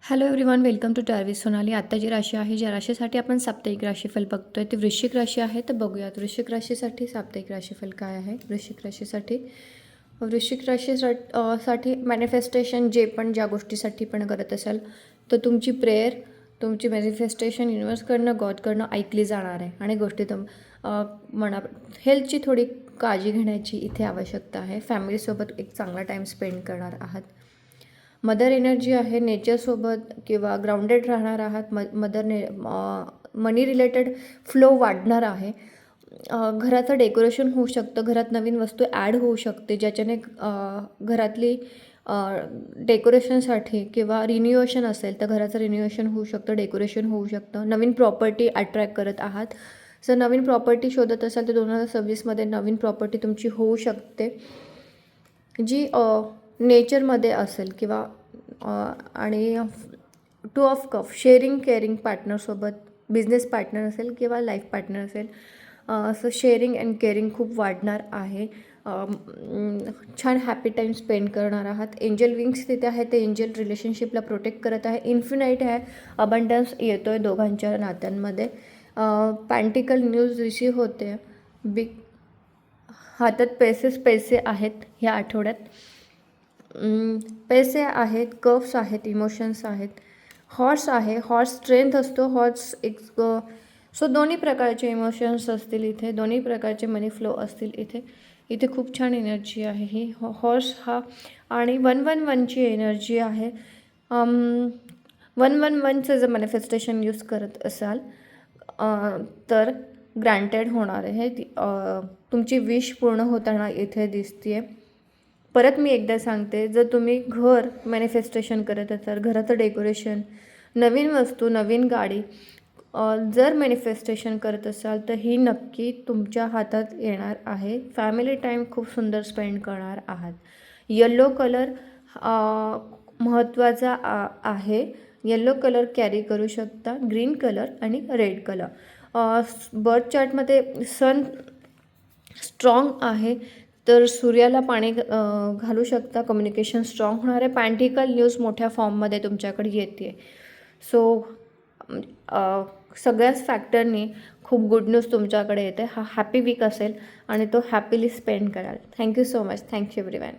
Hello everyone, welcome to टार्विस सोनाली. आत्ता जी राशी आहे, ज्या राशीसाठी आपण साप्ताहिक राशीफल बघतोय ती वृश्चिक राशी आहे. तर बघूयात वृश्चिक राशीसाठी साप्ताहिक राशीफल काय आहे. वृश्चिक राशीसाठी मॅनिफेस्टेशन ज्या गोष्टीसाठी पण करत असाल तर तुमची प्रेयर, तुमची मॅनिफेस्टेशन युनिवर्सकडनं, गॉडकडनं ऐकली जाणार आहे. आणि गोष्टी म्हणा, हेल्थची थोडी काळजी घेण्याची इथे आवश्यकता आहे. फॅमिलीसोबत एक चांगला टाईम स्पेंड करणार आहात. मदर एनर्जी आहे, नेचरसोबत किंवा ग्राउंडेड राहणार आहात. मनी रिलेटेड फ्लो वाढणार आहे. घराचं डेकोरेशन होऊ शकतं, घरात नवीन वस्तू ॲड होऊ शकते, ज्याच्याने घरातली डेकोरेशनसाठी किंवा रिन्युएशन असेल तर घराचं रिन्युएशन होऊ शकतं, डेकोरेशन होऊ शकतं. नवीन प्रॉपर्टी अट्रॅक्ट करत आहात. जर नवीन प्रॉपर्टी शोधत असाल तर 2026मध्ये नवीन प्रॉपर्टी तुमची होऊ शकते, जी नेचरमध्ये असेल किंवा आणि 2 ऑफ कप शेअरिंग केअरिंग पार्टनरसोबत, बिझनेस पार्टनर असेल किंवा लाईफ पार्टनर असेल, असं शेअरिंग अँड केअरिंग खूप वाढणार आहे. छान हॅपी टाईम स्पेंड करणार आहात. एंजल विंग्स तिथे आहे, ते एंजल रिलेशनशिपला प्रोटेक्ट करत आहे. इन्फिनाईट आहे, अबंडन्स येतो आहे दोघांच्या नात्यांमध्ये. पॅन्टिकल न्यूज रिसीव्ह होते. बिग हातात पैसे आहेत ह्या आठवड्यात. पैसे आहेत, कर्व्स आहेत, इमोशन्स आहेत. हॉर्स आहे, हॉर्स स्ट्रेंथ असतो. हॉर्स एक सो दोन्ही प्रकारचे इमोशन्स असतील इथे, दोन्ही प्रकारचे मनी फ्लो असतील इथे. इथे खूप छान एनर्जी आहे ही हॉर्स हा. आणि 111ची एनर्जी आहे. 111चं जर मॅनिफेस्टेशन यूज करत असाल तर ग्रँटेड होणार आहे. तुमची विश पूर्ण होताना इथे दिसते. परत मी एकदा सांगते, जर तुम्ही घर मॅनिफेस्टेशन करत असाल, घराचं डेकोरेशन, नवीन वस्तू, नवीन गाडी जर मॅनिफेस्टेशन करत असाल तर ही नक्की तुमच्या हातात येणार आहे. फॅमिली टाईम खूप सुंदर स्पेंड करणार आहात. येल्लो कलर महत्त्वाचा आहे. येल्लो कलर कॅरी करू शकता, ग्रीन कलर आणि रेड कलर. बर्थ चार्टमध्ये सन स्ट्रॉंग आहे तर सूर्याला पाणी घालू शकता, कम्युनिकेशन स्ट्रॉंग होणार आहे. पॅन्टिकल न्यूज मोठ्या फॉर्ममध्ये तुमच्याकडे येते. सो सगळ्याच फॅक्टरनी खूप गुड न्यूज तुमच्याकडे येते. हा हॅपी वीक असेल आणि तो हॅपीली स्पेंड कराल. Thank you so much. Thank you everyone.